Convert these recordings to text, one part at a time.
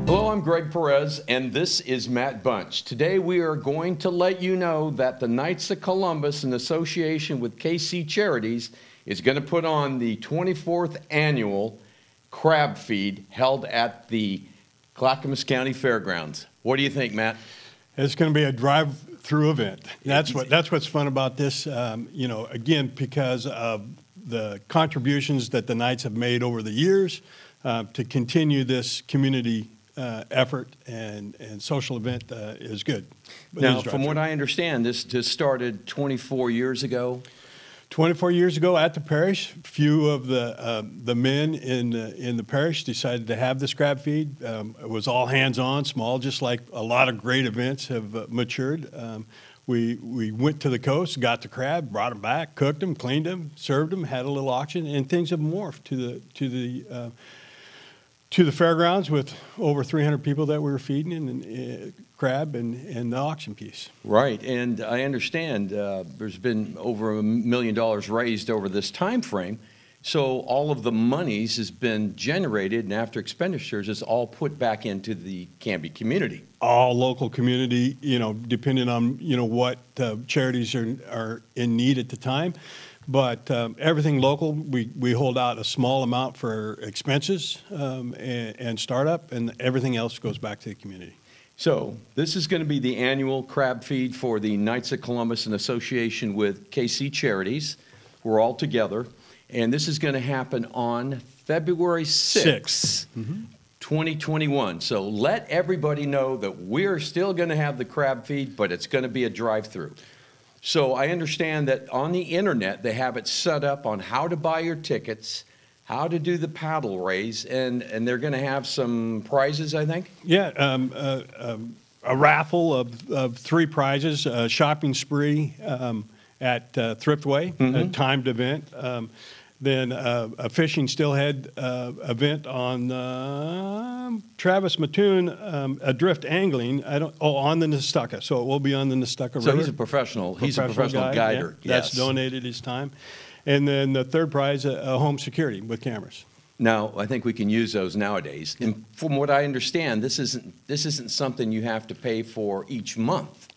Hello, I'm Greg Perez, and this is Matt Bunch. Today we are going to let you know that the Knights of Columbus, in association with KC Charities, is going to put on the 24th annual crab feed held at the Clackamas County Fairgrounds. What do you think, Matt? It's going to be a drive-through event. That's what's fun about this. Again, because of the contributions that the Knights have made over the years to continue this community effort and social event is good. But now, from what I understand, this just started 24 years ago. 24 years ago at the parish, a few of the men in the parish decided to have this crab feed. It was all hands-on, small, just like a lot of great events have matured. We went to the coast, got the crab, brought them back, cooked them, cleaned them, served them, had a little auction, and things have morphed to the fairgrounds with over 300 people that we were feeding and crab and the auction piece. Right, and I understand there's been over $1 million raised over this time frame. So all of the monies has been generated, and after expenditures, is all put back into the Canby community. All local community, depending on what charities are in need at the time. But everything local, we hold out a small amount for expenses and startup, and everything else goes back to the community. So this is going to be the annual crab feed for the Knights of Columbus in association with KC Charities. We're all together. And this is going to happen on February 6th, 2021. So let everybody know that we're still going to have the crab feed, but it's going to be a drive-through. So I understand that on the internet, they have it set up on how to buy your tickets, how to do the paddle raise, and they're going to have some prizes, I think? Yeah, a raffle of 3 prizes, a shopping spree at Thriftway, a timed event. Then a fishing stillhead event on Travis Mattoon, adrift angling. On the Nestucca. So it will be on the Nestucca River. So he's a professional. He's a professional guider. Yeah. That's donated his time. And then the third prize, a home security with cameras. Now, I think we can use those nowadays. And from what I understand, this isn't something you have to pay for each month.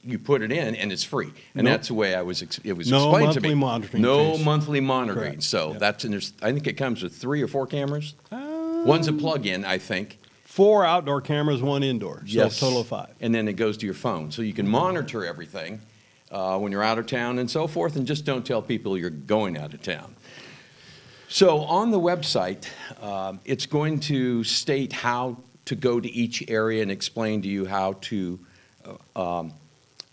You put it in and it's free, and that's the way it was explained to me. No monthly monitoring. No monthly monitoring. Correct. So that's I think it comes with 3 or 4 cameras. One's a plug-in, I think. 4 outdoor cameras, 1 indoor. So Yes. a total of 5. And then it goes to your phone, so you can monitor everything when you're out of town and so forth, and just don't tell people you're going out of town. So on the website, it's going to state how to go to each area and explain to you how to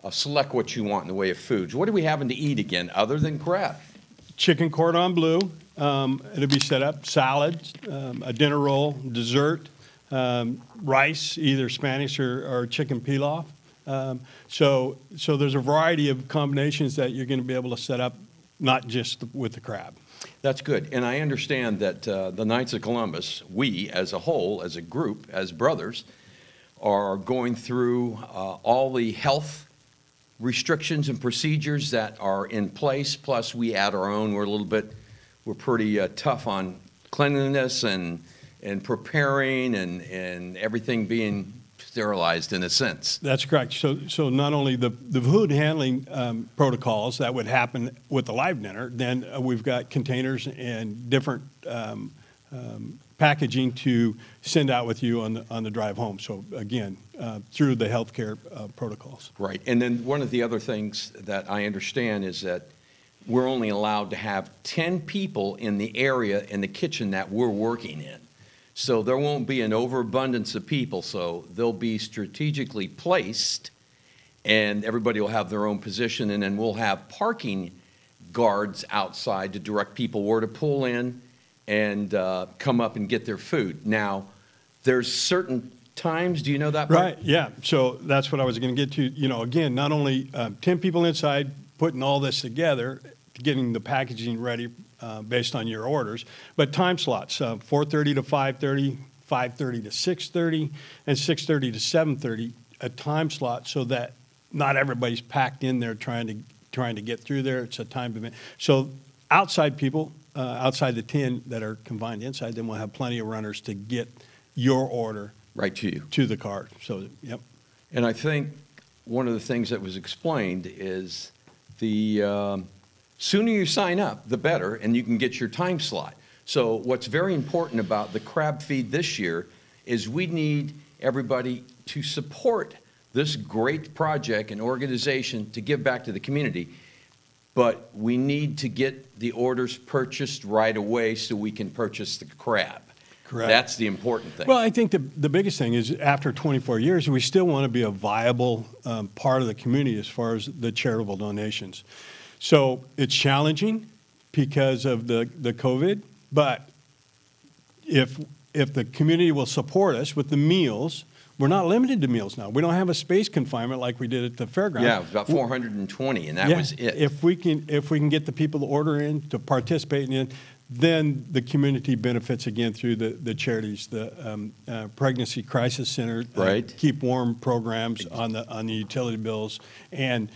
select what you want in the way of foods. What are we having to eat again other than crab? Chicken cordon bleu. It'll be set up. Salad, a dinner roll, dessert, rice, either Spanish or chicken pilaf. So there's a variety of combinations that you're going to be able to set up, not just with the crab. That's good. And I understand that the Knights of Columbus, we as a whole, as a group, as brothers, are going through all the health restrictions and procedures that are in place, plus we add our own. We're pretty tough on cleanliness and preparing and everything being sterilized in a sense. That's correct. So not only the food handling protocols that would happen with the live dinner, then we've got containers and different packaging to send out with you on the drive home. So again, through the healthcare protocols. Right. And then one of the other things that I understand is that we're only allowed to have 10 people in the area in the kitchen that we're working in. So there won't be an overabundance of people. So they'll be strategically placed, and everybody will have their own position, and then we'll have parking guards outside to direct people where to pull in and come up and get their food. Now, there's certain times, do you know that? Right, yeah. So that's what I was going to get to. Again, not only 10 people inside putting all this together, getting the packaging ready based on your orders, but time slots, 4:30 to 5:30, 5:30 to 6:30, and 6:30 to 7:30, a time slot so that not everybody's packed in there trying to get through there. It's a time event. So outside people, outside the 10 that are confined inside, then we'll have plenty of runners to get your order Right to you. to the card. So, yep. And I think one of the things that was explained is the sooner you sign up, the better, and you can get your time slot. So what's very important about the crab feed this year is we need everybody to support this great project and organization to give back to the community. But we need to get the orders purchased right away so we can purchase the crab. Correct. That's the important thing. Well, I think the biggest thing is after 24 years, we still want to be a viable part of the community as far as the charitable donations. So it's challenging because of the COVID, but if the community will support us with the meals, we're not limited to meals now. We don't have a space confinement like we did at the fairgrounds. Yeah, it was about 420, and that Yeah, was it. If we can get the people to order in, to participate in it, then the community benefits again through the charities, the Pregnancy Crisis Center, Right. Keep Warm programs on the utility bills, and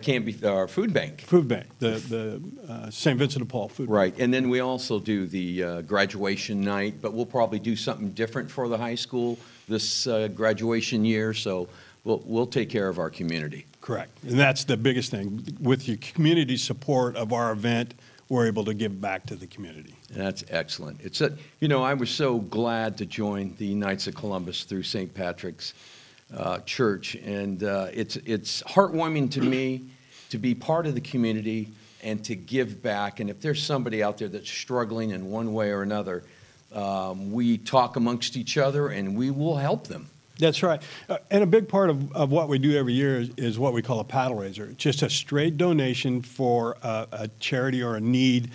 Can't be our food bank. Food Bank, the St. Vincent de Paul Food Bank. Right, and then we also do the graduation night, but we'll probably do something different for the high school this graduation year, so we'll take care of our community. Correct. And that's the biggest thing. With your community support of our event, we're able to give back to the community. That's excellent. I was so glad to join the Knights of Columbus through St. Patrick's Church, and it's heartwarming to me to be part of the community and to give back. And if there's somebody out there that's struggling in one way or another, we talk amongst each other and we will help them. That's right. And a big part of what we do every year is what we call a paddle raiser. It's just a straight donation for a charity or a need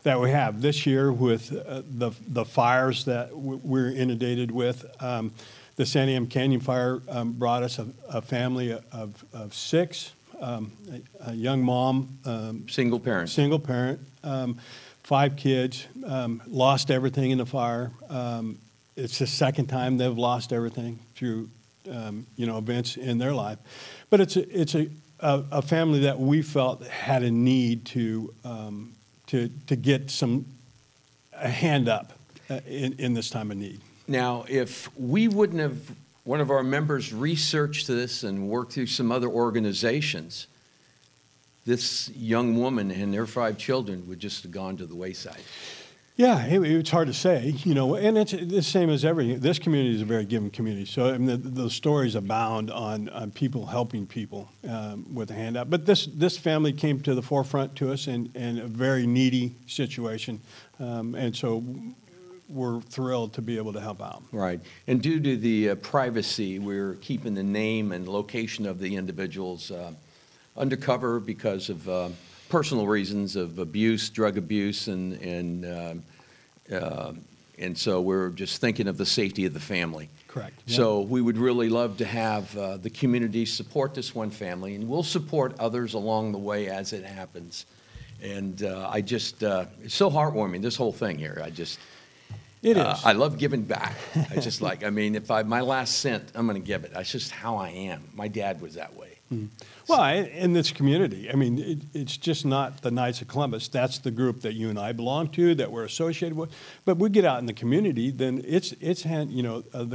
that we have. This year with the fires that we're inundated with, the San Am Canyon fire brought us a family of six, a young mom. Single parent. Single parent, 5 kids, lost everything in the fire. It's the second time they've lost everything through, events in their life. But it's a family that we felt had a need to get a hand up in this time of need. Now, if we wouldn't have, one of our members researched this and worked through some other organizations, this young woman and their 5 children would just have gone to the wayside. Yeah, it's hard to say, and it's the same as everything. This community is a very giving community, so I mean, the stories abound on people helping people with a handout. But this family came to the forefront to us in a very needy situation, and so we're thrilled to be able to help out. Right. And due to the privacy, we're keeping the name and location of the individuals undercover because of personal reasons of abuse, drug abuse, and so we're just thinking of the safety of the family. Correct. So we would really love to have the community support this one family, and we'll support others along the way as it happens. And it's so heartwarming, this whole thing here. It is. I love giving back. If my last cent, I'm going to give it. That's just how I am. My dad was that way. Mm-hmm. Well, in this community, it's just not the Knights of Columbus. That's the group that you and I belong to, that we're associated with. But we get out in the community, then it's the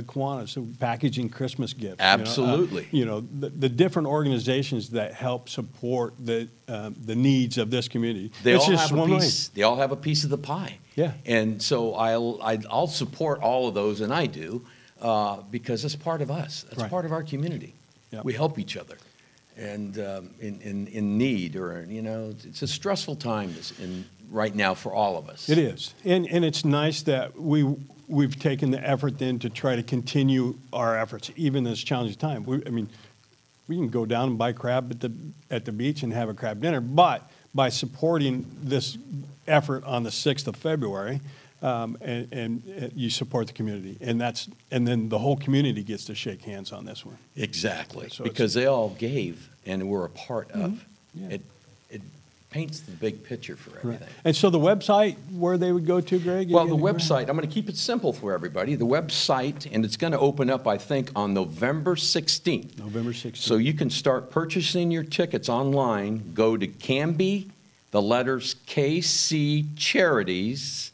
Kiwanis, so packaging Christmas gifts. Absolutely. The different organizations that help support the needs of this community. They all have a piece of the pie. Yeah. And so I'll support all of those, and I do, because it's part of us. It's Right. part of our community. Yep. We help each other. And in need, or it's a stressful time right now for all of us. It is, and it's nice that we've taken the effort then to try to continue our efforts even in this challenging time. We can go down and buy crab at the beach and have a crab dinner, but by supporting this effort on the 6th of February, and you support the community, and then the whole community gets to shake hands on this one. Exactly, So because they all gave and were a part of. Yeah. It paints the big picture for everything. And so the website where they would go to, Greg? Well, the website, I'm going to keep it simple for everybody. The website, and it's going to open up, I think, on November 16th. November 16th. So you can start purchasing your tickets online. Go to Canby, the letters KC Charities.edu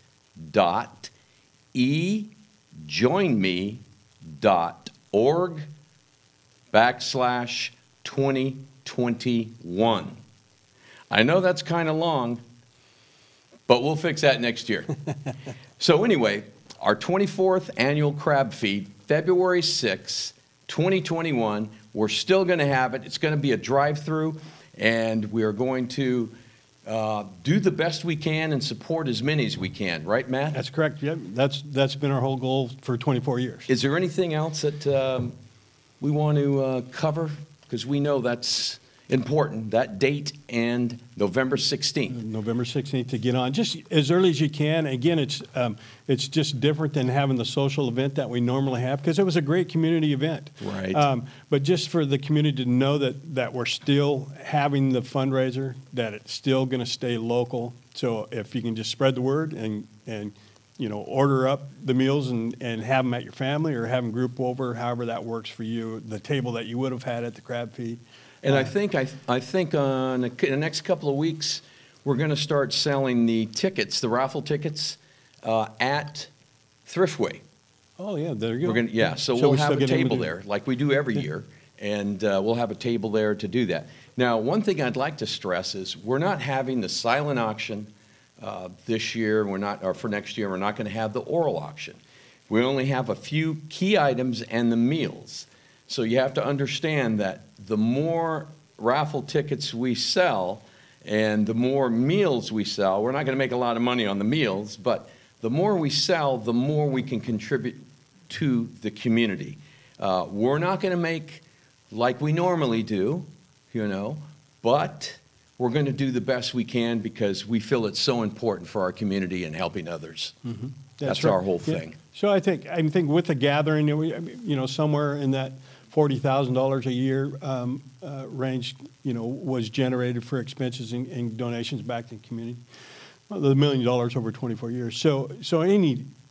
joinme.org/2021. I know that's kind of long, but we'll fix that next year. So anyway, our 24th annual crab feed, February 6th, 2021. We're still going to have it. It's going to be a drive-through, and we are going to do the best we can and support as many as we can. Right, Matt? That's correct. Yep. That's been our whole goal for 24 years. Is there anything else that we want to cover? Because we know that's important, that date and November 16th. November 16th to get on, just as early as you can. Again, it's just different than having the social event that we normally have, because it was a great community event. Right. But just for the community to know that we're still having the fundraiser, that it's still going to stay local. So if you can just spread the word and order up the meals and have them at your family, or have them group over, however that works for you, the table that you would have had at the crab feed. And I think in the next couple of weeks, we're going to start selling the tickets, the raffle tickets, at Thriftway. Oh, yeah, there you go. So we we'll still have a get in table with there, like we do every year, and we'll have a table there to do that. Now, one thing I'd like to stress is we're not having the silent auction this year. Or for next year, we're not going to have the oral auction. We only have a few key items and the meals. So you have to understand that the more raffle tickets we sell and the more meals we sell, we're not going to make a lot of money on the meals, but the more we sell, the more we can contribute to the community. We're not going to make like we normally do, but we're going to do the best we can because we feel it's so important for our community and helping others. Mm-hmm. That's right. Our whole thing. Yeah. So I think with the gathering, somewhere in that $40,000 a year range, was generated for expenses and donations back to the community. Well, the $1 million over 24 years. So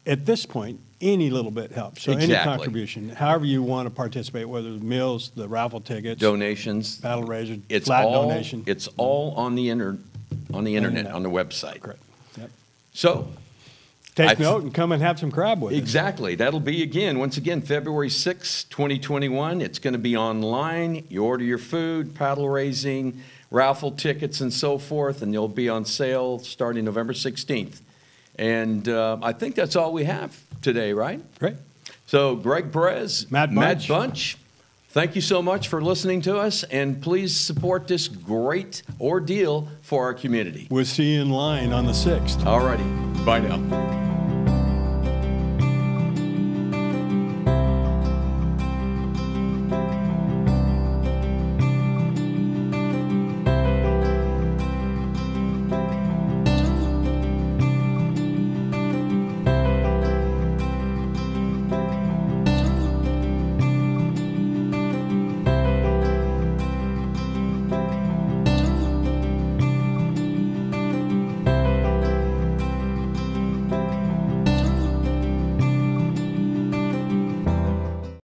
at this point, any little bit helps. So Exactly. Any contribution, however you want to participate, whether the meals, the raffle tickets, donations, battle raiser, it's flat all, donation. It's all on the internet, on the website. Correct. Yep. So take note and come and have some crab with us. Exactly. That'll be, once again, February 6th, 2021. It's going to be online. You order your food, paddle raising, raffle tickets, and so forth, and they'll be on sale starting November 16th. And I think that's all we have today, right? Great. So Greg Perez, Matt Bunch, thank you so much for listening to us, and please support this great ordeal for our community. We'll see you in line on the 6th. All righty. Bye now.